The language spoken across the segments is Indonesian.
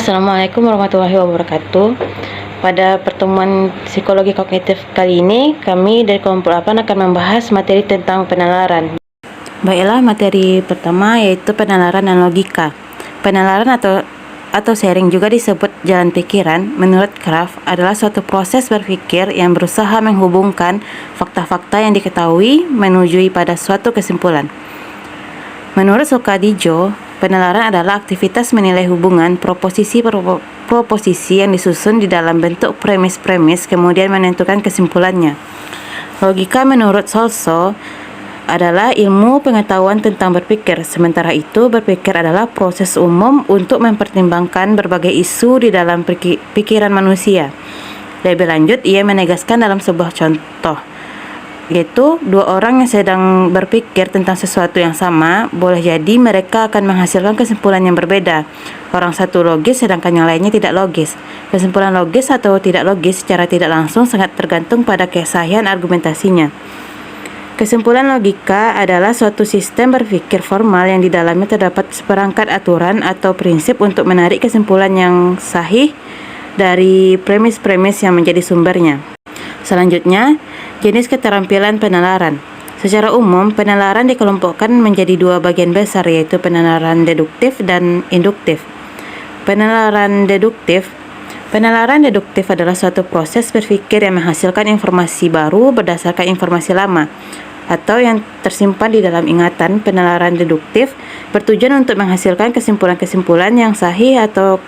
Assalamualaikum warahmatullahi wabarakatuh. Pada pertemuan psikologi kognitif kali ini, kami dari kelompok 8 akan membahas materi tentang penalaran. Baiklah, materi pertama yaitu penalaran dan logika. Penalaran atau sharing juga disebut jalan pikiran, menurut Kraft adalah suatu proses berpikir yang berusaha menghubungkan fakta-fakta yang diketahui menuju pada suatu kesimpulan. Menurut Sokadijo, penalaran adalah aktivitas menilai hubungan proposisi yang disusun di dalam bentuk premis-premis kemudian menentukan kesimpulannya. Logika menurut Solso adalah ilmu pengetahuan tentang berpikir. Sementara itu, berpikir adalah proses umum untuk mempertimbangkan berbagai isu di dalam pikiran manusia. Lebih lanjut, ia menegaskan dalam sebuah contoh, yaitu dua orang yang sedang berpikir tentang sesuatu yang sama, boleh jadi mereka akan menghasilkan kesimpulan yang berbeda. Orang satu logis sedangkan yang lainnya tidak logis. Kesimpulan logis atau tidak logis secara tidak langsung sangat tergantung pada kesahihan argumentasinya. Kesimpulan logika adalah suatu sistem berpikir formal yang di dalamnya terdapat seperangkat aturan atau prinsip untuk menarik kesimpulan yang sahih dari premis-premis yang menjadi sumbernya. Selanjutnya, jenis keterampilan penalaran. Secara umum, penalaran dikelompokkan menjadi dua bagian besar, yaitu penalaran deduktif dan induktif. Penalaran deduktif adalah suatu proses berpikir yang menghasilkan informasi baru berdasarkan informasi lama atau yang tersimpan di dalam ingatan. Penalaran deduktif bertujuan untuk menghasilkan kesimpulan-kesimpulan yang sahih atau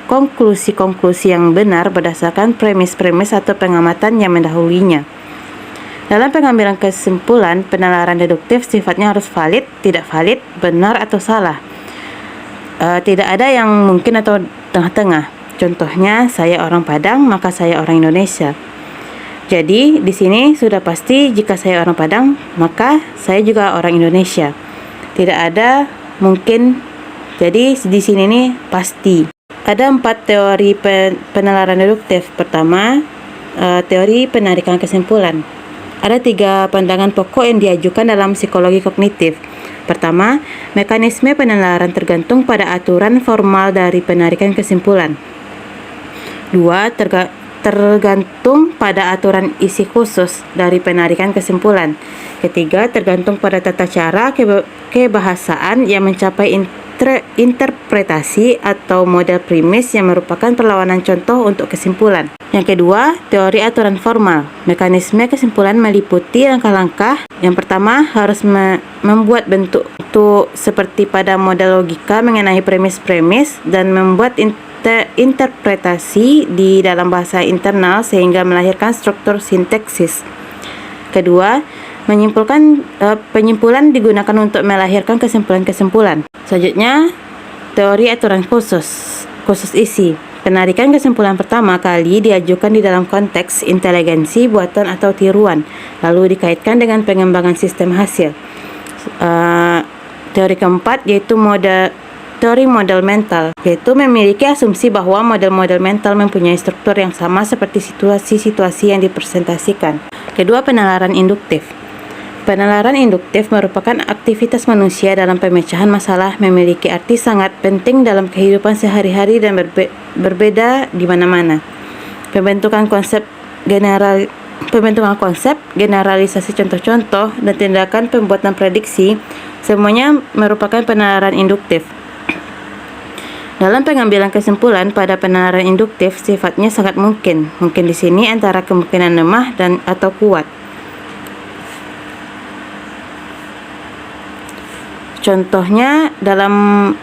konklusi-konklusi yang benar berdasarkan premis-premis atau pengamatan yang mendahulunya. Dalam pengambilan kesimpulan, penalaran deduktif sifatnya harus valid, tidak valid, benar atau salah. Tidak ada yang mungkin atau tengah-tengah. Contohnya, saya orang Padang, maka saya orang Indonesia. Jadi, di sini sudah pasti jika saya orang Padang, maka saya juga orang Indonesia. Tidak ada mungkin. Jadi, di sini nih pasti. Ada 4 teori penalaran deduktif. Pertama, teori penarikan kesimpulan. Ada 3 pandangan pokok yang diajukan dalam psikologi kognitif. Pertama, mekanisme penalaran tergantung pada aturan formal dari penarikan kesimpulan. 2, tergantung pada aturan isi khusus dari penarikan kesimpulan. Ketiga, tergantung pada tata cara kebahasaan yang mencapai interpretasi atau model primis yang merupakan perlawanan contoh untuk kesimpulan. Yang kedua, teori aturan formal. Mekanisme kesimpulan meliputi langkah-langkah. Yang pertama, harus membuat bentuk seperti pada model logika mengenai premis-premis dan membuat interpretasi di dalam bahasa internal sehingga melahirkan struktur sintaksis. Kedua, penyimpulan digunakan untuk melahirkan kesimpulan-kesimpulan. Selanjutnya, teori aturan khusus isi. Penarikan kesimpulan pertama kali diajukan di dalam konteks inteligensi buatan atau tiruan, lalu dikaitkan dengan pengembangan sistem hasil. Teori keempat yaitu teori model mental, yaitu memiliki asumsi bahwa model-model mental mempunyai struktur yang sama seperti situasi-situasi yang dipresentasikan. Kedua, penalaran induktif. Penalaran induktif merupakan aktivitas manusia dalam pemecahan masalah, memiliki arti sangat penting dalam kehidupan sehari-hari dan berbeda di mana-mana. Pembentukan konsep, generalisasi contoh-contoh, dan tindakan pembuatan prediksi semuanya merupakan penalaran induktif. Dalam pengambilan kesimpulan pada penalaran induktif sifatnya sangat mungkin di sini antara kemungkinan lemah dan atau kuat. Contohnya, dalam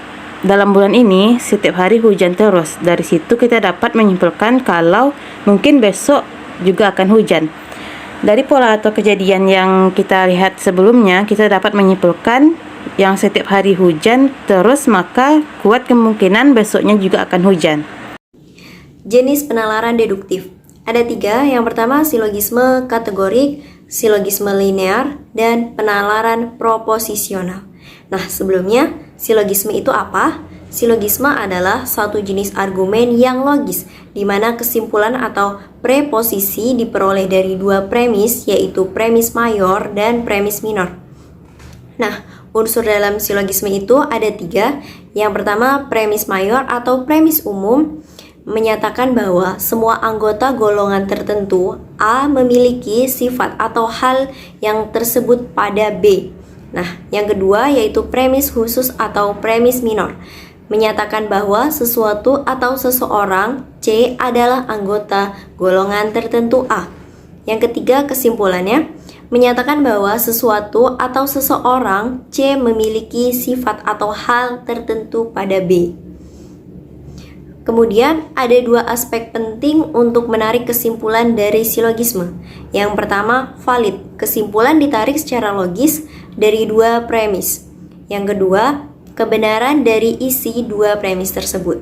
bulan ini setiap hari hujan terus. Dari situ kita dapat menyimpulkan kalau mungkin besok juga akan hujan. Dari pola atau kejadian yang kita lihat sebelumnya, kita dapat menyimpulkan yang setiap hari hujan terus, maka kuat kemungkinan besoknya juga akan hujan. Jenis penalaran deduktif. Ada 3, yang pertama silogisme kategorik, silogisme linear, dan penalaran proposisional. Nah, sebelumnya, silogisme itu apa? Silogisme adalah satu jenis argumen yang logis, di mana kesimpulan atau preposisi diperoleh dari 2 premis, yaitu premis mayor dan premis minor. Nah, unsur dalam silogisme itu ada 3, Yang pertama, premis mayor atau premis umum menyatakan bahwa semua anggota golongan tertentu A memiliki sifat atau hal yang tersebut pada B. Nah, yang kedua yaitu premis khusus atau premis minor menyatakan bahwa sesuatu atau seseorang C adalah anggota golongan tertentu A. Yang ketiga, kesimpulannya menyatakan bahwa sesuatu atau seseorang C memiliki sifat atau hal tertentu pada B. Kemudian ada dua aspek penting untuk menarik kesimpulan dari silogisme. Yang pertama, valid. Kesimpulan ditarik secara logis dari dua premis. Yang kedua, kebenaran dari isi dua premis tersebut.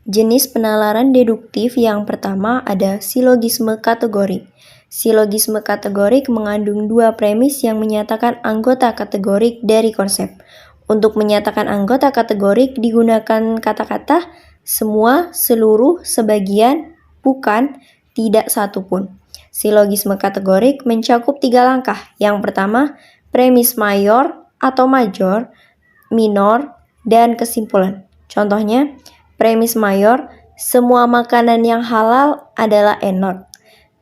Jenis penalaran deduktif yang pertama ada silogisme kategorik. Silogisme kategorik mengandung dua premis yang menyatakan anggota kategorik dari konsep. Untuk menyatakan anggota kategorik digunakan kata-kata semua, seluruh, sebagian, bukan, tidak satupun. Silogisme kategorik mencakup 3 langkah. Yang pertama, premis mayor atau major, minor, dan kesimpulan. Contohnya, premis mayor, semua makanan yang halal adalah enak.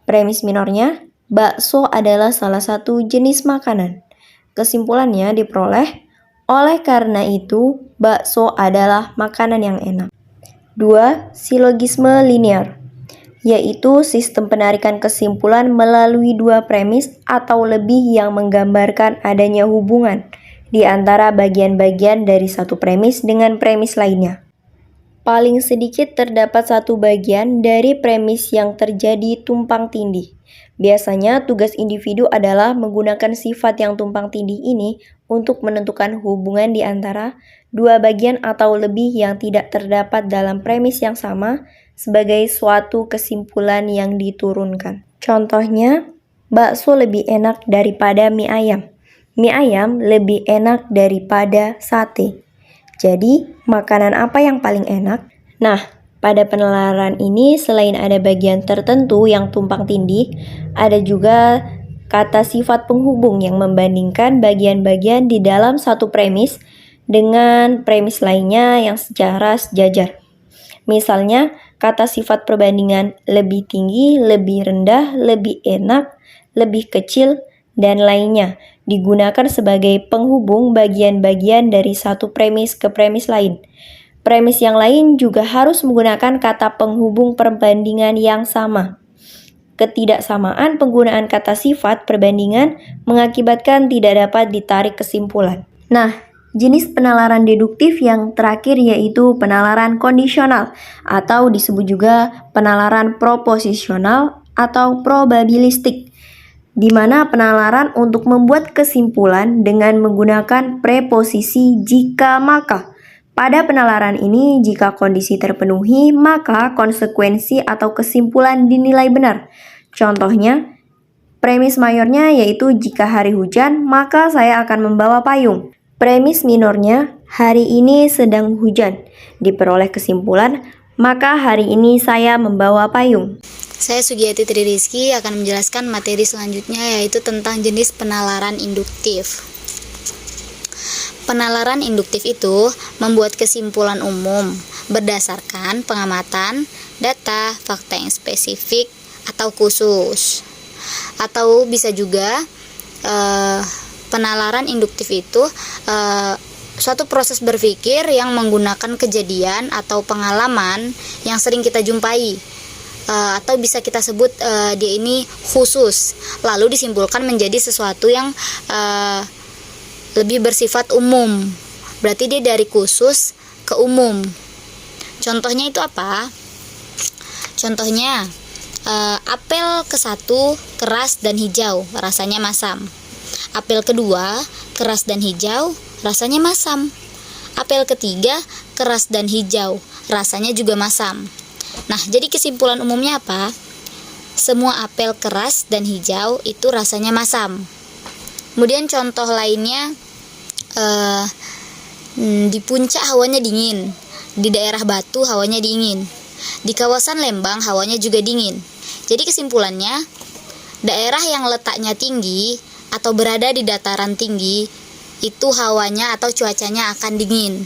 Premis minornya, bakso adalah salah satu jenis makanan. Kesimpulannya diperoleh, oleh karena itu, bakso adalah makanan yang enak. 2. Silogisme linear, yaitu sistem penarikan kesimpulan melalui dua premis atau lebih yang menggambarkan adanya hubungan di antara bagian-bagian dari satu premis dengan premis lainnya. Paling sedikit terdapat satu bagian dari premis yang terjadi tumpang tindih. Biasanya tugas individu adalah menggunakan sifat yang tumpang tindih ini untuk menentukan hubungan di antara dua bagian atau lebih yang tidak terdapat dalam premis yang sama sebagai suatu kesimpulan yang diturunkan. Contohnya, bakso lebih enak daripada mie ayam. Mie ayam lebih enak daripada sate. Jadi, makanan apa yang paling enak? Nah, pada penalaran ini selain ada bagian tertentu yang tumpang tindih, ada juga kata sifat penghubung yang membandingkan bagian-bagian di dalam satu premis dengan premis lainnya yang secara sejajar. Misalnya, kata sifat perbandingan lebih tinggi, lebih rendah, lebih enak, lebih kecil, dan lainnya digunakan sebagai penghubung bagian-bagian dari satu premis ke premis lain. Premis yang lain juga harus menggunakan kata penghubung perbandingan yang sama. Ketidaksamaan penggunaan kata sifat perbandingan mengakibatkan tidak dapat ditarik kesimpulan. Nah, jenis penalaran deduktif yang terakhir yaitu penalaran kondisional atau disebut juga penalaran proposisional atau probabilistik, di mana penalaran untuk membuat kesimpulan dengan menggunakan preposisi jika maka. Pada penalaran ini, jika kondisi terpenuhi, maka konsekuensi atau kesimpulan dinilai benar. Contohnya, premis mayornya yaitu jika hari hujan, maka saya akan membawa payung. Premis minornya, hari ini sedang hujan. Diperoleh kesimpulan, maka hari ini saya membawa payung. Saya Sugiyati Tririzky akan menjelaskan materi selanjutnya yaitu tentang jenis penalaran induktif. Penalaran induktif itu membuat kesimpulan umum berdasarkan pengamatan, data, fakta yang spesifik atau khusus. Atau bisa juga penalaran induktif itu suatu proses berpikir yang menggunakan kejadian atau pengalaman yang sering kita jumpai. Atau bisa kita sebut dia ini khusus, lalu disimpulkan menjadi sesuatu yang lebih bersifat umum. Berarti dia dari khusus ke umum. Contohnya itu apa? Contohnya apel ke-1 keras dan hijau, rasanya masam. Apel kedua keras dan hijau, rasanya masam. Apel ketiga keras dan hijau, rasanya juga masam. Nah, jadi kesimpulan umumnya apa? Semua apel keras dan hijau itu rasanya masam. Kemudian contoh lainnya, di puncak hawanya dingin, di daerah Batu hawanya dingin, di kawasan Lembang hawanya juga dingin. Jadi kesimpulannya, daerah yang letaknya tinggi atau berada di dataran tinggi itu hawanya atau cuacanya akan dingin.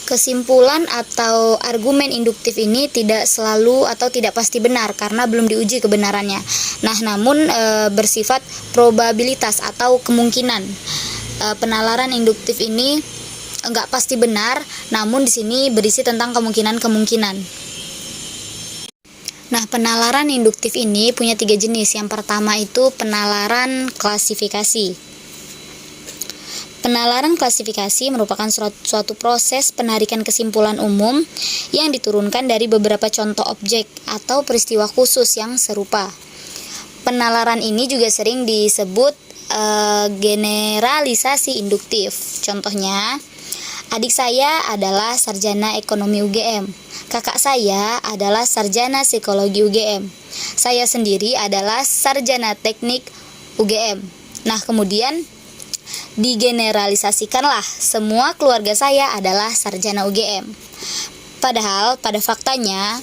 Kesimpulan atau argumen induktif ini tidak selalu atau tidak pasti benar karena belum diuji kebenarannya. Nah, namun bersifat probabilitas atau kemungkinan. Penalaran induktif ini enggak pasti benar, namun di sini berisi tentang kemungkinan-kemungkinan. Nah, penalaran induktif ini punya 3 jenis. Yang pertama itu penalaran klasifikasi. Penalaran klasifikasi merupakan suatu proses penarikan kesimpulan umum yang diturunkan dari beberapa contoh objek atau peristiwa khusus yang serupa. Penalaran ini juga sering disebut generalisasi induktif. Contohnya, adik saya adalah sarjana ekonomi UGM. Kakak saya adalah sarjana psikologi UGM. Saya sendiri adalah sarjana teknik UGM. Nah, kemudian digeneralisasikanlah semua keluarga saya adalah sarjana UGM. Padahal pada faktanya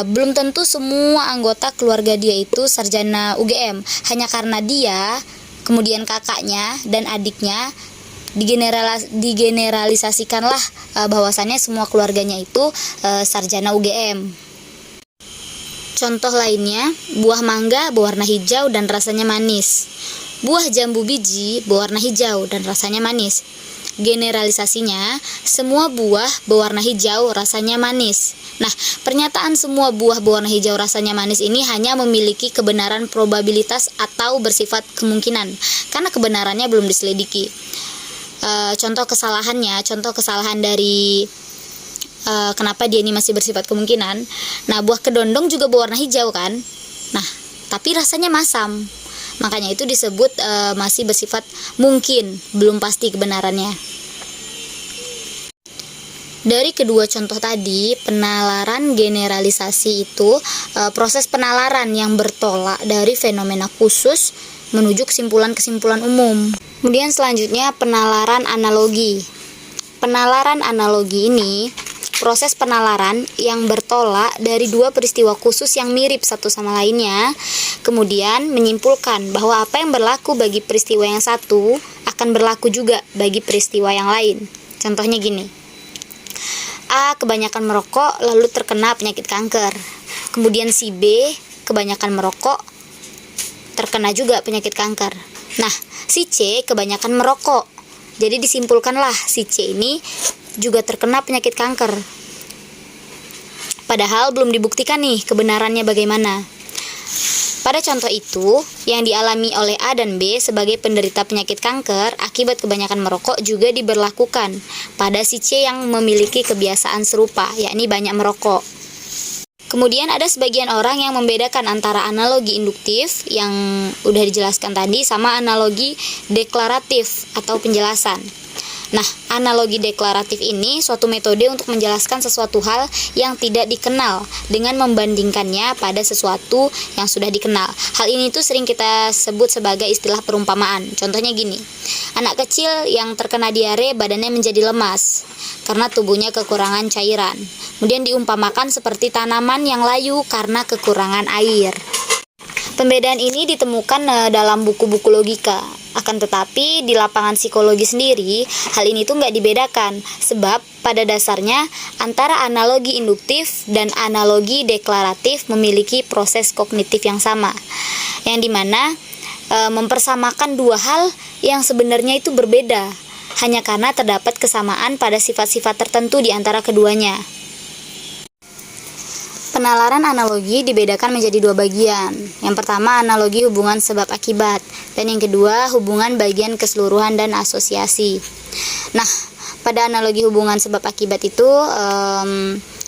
belum tentu semua anggota keluarga dia itu sarjana UGM. Hanya karena dia, kemudian kakaknya dan adiknya digeneralisasikanlah bahwasannya semua keluarganya itu sarjana UGM. Contoh lainnya, buah mangga berwarna hijau dan rasanya manis. Buah jambu biji berwarna hijau dan rasanya manis. Generalisasinya, semua buah berwarna hijau rasanya manis. Nah, pernyataan semua buah berwarna hijau rasanya manis ini hanya memiliki kebenaran probabilitas atau bersifat kemungkinan, karena kebenarannya belum diselidiki. Contoh kesalahan dari kenapa dia ini masih bersifat kemungkinan. Nah, buah kedondong juga berwarna hijau kan? Nah, tapi rasanya masam. Makanya itu disebut masih bersifat mungkin, belum pasti kebenarannya. Dari kedua contoh tadi, penalaran generalisasi itu proses penalaran yang bertolak dari fenomena khusus menuju kesimpulan-kesimpulan umum. Kemudian selanjutnya penalaran analogi. Penalaran analogi ini proses penalaran yang bertolak dari dua peristiwa khusus yang mirip satu sama lainnya, kemudian menyimpulkan bahwa apa yang berlaku bagi peristiwa yang satu akan berlaku juga bagi peristiwa yang lain. Contohnya gini, A kebanyakan merokok lalu terkena penyakit kanker. Kemudian si B kebanyakan merokok terkena juga penyakit kanker. Nah, si C kebanyakan merokok. Jadi disimpulkanlah si C ini juga terkena penyakit kanker. Padahal belum dibuktikan nih kebenarannya bagaimana. Pada contoh itu, yang dialami oleh A dan B sebagai penderita penyakit kanker akibat kebanyakan merokok juga diberlakukan pada si C yang memiliki kebiasaan serupa, yakni banyak merokok. Kemudian ada sebagian orang yang membedakan antara analogi induktif yang udah dijelaskan tadi sama analogi deklaratif atau penjelasan. Nah, analogi deklaratif ini suatu metode untuk menjelaskan sesuatu hal yang tidak dikenal dengan membandingkannya pada sesuatu yang sudah dikenal. Hal ini tuh sering kita sebut sebagai istilah perumpamaan. Contohnya gini, anak kecil yang terkena diare badannya menjadi lemas karena tubuhnya kekurangan cairan. Kemudian diumpamakan seperti tanaman yang layu karena kekurangan air. Pembedaan ini ditemukan dalam buku-buku logika. Akan tetapi di lapangan psikologi sendiri, hal ini tuh nggak dibedakan. Sebab pada dasarnya antara analogi induktif dan analogi deklaratif memiliki proses kognitif yang sama. Yang dimana mempersamakan dua hal yang sebenarnya itu berbeda. Hanya karena terdapat kesamaan pada sifat-sifat tertentu di antara keduanya. Penalaran analogi dibedakan menjadi dua bagian. Yang pertama analogi hubungan sebab akibat, dan yang kedua hubungan bagian keseluruhan dan asosiasi. Nah, pada analogi hubungan sebab akibat itu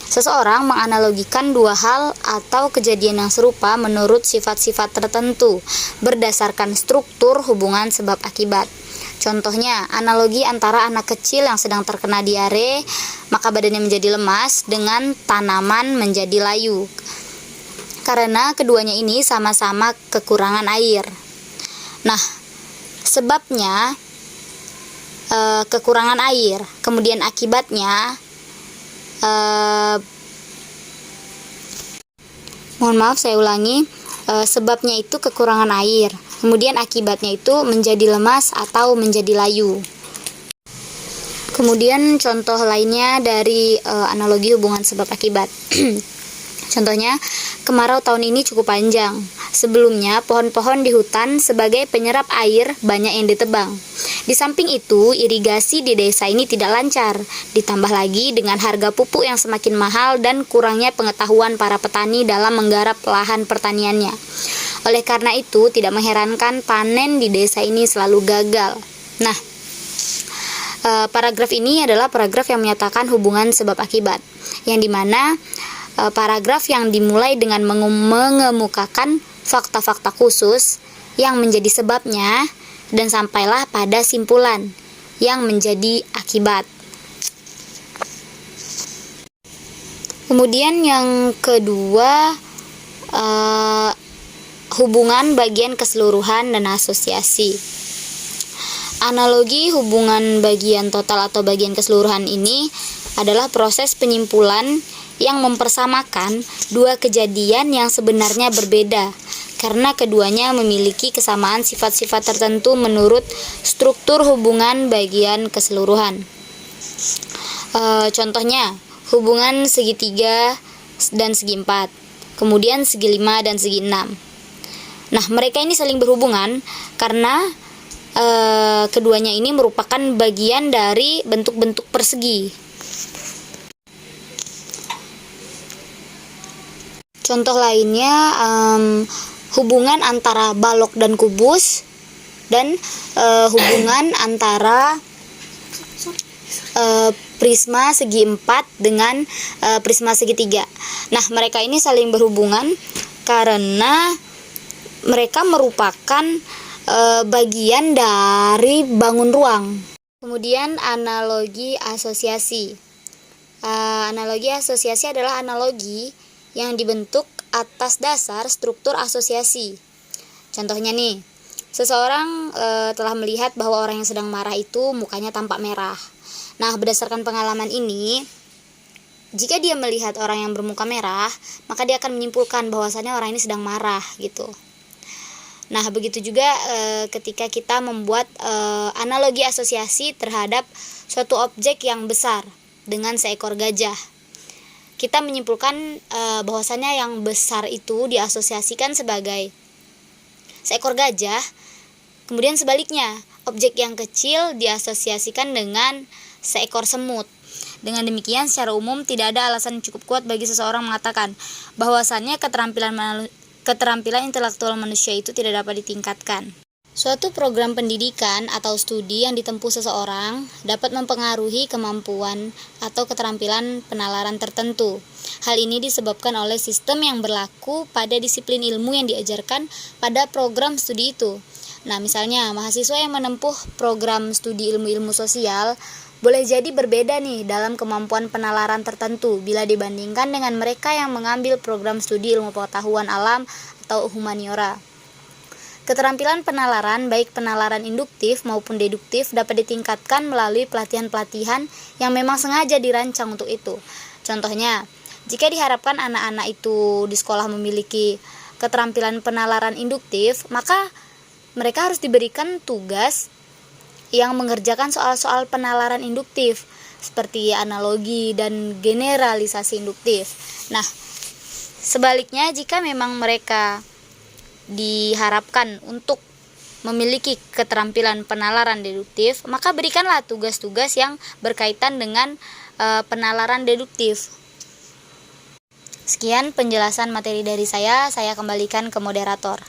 seseorang menganalogikan dua hal atau kejadian yang serupa menurut sifat-sifat tertentu berdasarkan struktur hubungan sebab akibat. Contohnya, analogi antara anak kecil yang sedang terkena diare, maka badannya menjadi lemas, dengan tanaman menjadi layu. Karena keduanya ini sama-sama kekurangan air. Nah, sebabnya kekurangan air, kemudian akibatnya mohon maaf saya ulangi, sebabnya itu kekurangan air, kemudian akibatnya itu menjadi lemas atau menjadi layu. Kemudian contoh lainnya dari analogi hubungan sebab akibat. Contohnya, kemarau tahun ini cukup panjang. Sebelumnya, pohon-pohon di hutan sebagai penyerap air banyak yang ditebang. Di samping itu, irigasi di desa ini tidak lancar. Ditambah lagi dengan harga pupuk yang semakin mahal dan kurangnya pengetahuan para petani dalam menggarap lahan pertaniannya. Oleh karena itu, tidak mengherankan panen di desa ini selalu gagal. Nah, paragraf ini adalah paragraf yang menyatakan hubungan sebab akibat, yang dimana paragraf yang dimulai dengan mengemukakan fakta-fakta khusus yang menjadi sebabnya dan sampailah pada simpulan yang menjadi akibat. Kemudian yang kedua, hubungan bagian keseluruhan dan asosiasi. Analogi hubungan bagian total atau bagian keseluruhan ini adalah proses penyimpulan yang mempersamakan dua kejadian yang sebenarnya berbeda karena keduanya memiliki kesamaan sifat-sifat tertentu menurut struktur hubungan bagian keseluruhan. Contohnya, hubungan segitiga dan segi empat, kemudian segi lima dan segi enam. Nah, mereka ini saling berhubungan karena keduanya ini merupakan bagian dari bentuk-bentuk persegi. Contoh lainnya, hubungan antara balok dan kubus, dan hubungan antara prisma segi empat dengan prisma segitiga. Nah, mereka ini saling berhubungan karena mereka merupakan bagian dari bangun ruang. Kemudian analogi asosiasi. Analogi asosiasi adalah analogi yang dibentuk atas dasar struktur asosiasi. Contohnya nih, seseorang telah melihat bahwa orang yang sedang marah itu mukanya tampak merah. Nah, berdasarkan pengalaman ini, jika dia melihat orang yang bermuka merah, maka dia akan menyimpulkan bahwasannya orang ini sedang marah gitu. Nah, begitu juga ketika kita membuat analogi asosiasi terhadap suatu objek yang besar dengan seekor gajah. Kita menyimpulkan bahwasannya yang besar itu diasosiasikan sebagai seekor gajah, kemudian sebaliknya, objek yang kecil diasosiasikan dengan seekor semut. Dengan demikian, secara umum tidak ada alasan cukup kuat bagi seseorang mengatakan bahwasannya keterampilan intelektual manusia itu tidak dapat ditingkatkan. Suatu program pendidikan atau studi yang ditempuh seseorang dapat mempengaruhi kemampuan atau keterampilan penalaran tertentu. Hal ini disebabkan oleh sistem yang berlaku pada disiplin ilmu yang diajarkan pada program studi itu. Nah, misalnya mahasiswa yang menempuh program studi ilmu-ilmu sosial boleh jadi berbeda nih dalam kemampuan penalaran tertentu bila dibandingkan dengan mereka yang mengambil program studi ilmu pengetahuan alam atau humaniora. Keterampilan penalaran, baik penalaran induktif maupun deduktif, dapat ditingkatkan melalui pelatihan-pelatihan yang memang sengaja dirancang untuk itu. Contohnya, jika diharapkan anak-anak itu di sekolah memiliki keterampilan penalaran induktif, maka mereka harus diberikan tugas yang mengerjakan soal-soal penalaran induktif, seperti analogi dan generalisasi induktif. Nah, sebaliknya jika memang mereka diharapkan untuk memiliki keterampilan penalaran deduktif, maka berikanlah tugas-tugas yang berkaitan dengan penalaran deduktif. Sekian penjelasan materi dari saya kembalikan ke moderator.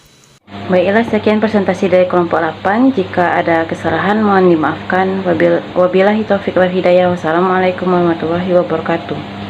Baiklah, sekian presentasi dari kelompok 8. Jika ada kesalahan mohon dimaafkan. Wabillahi taufiq wal hidayah. Wassalamualaikum warahmatullahi wabarakatuh.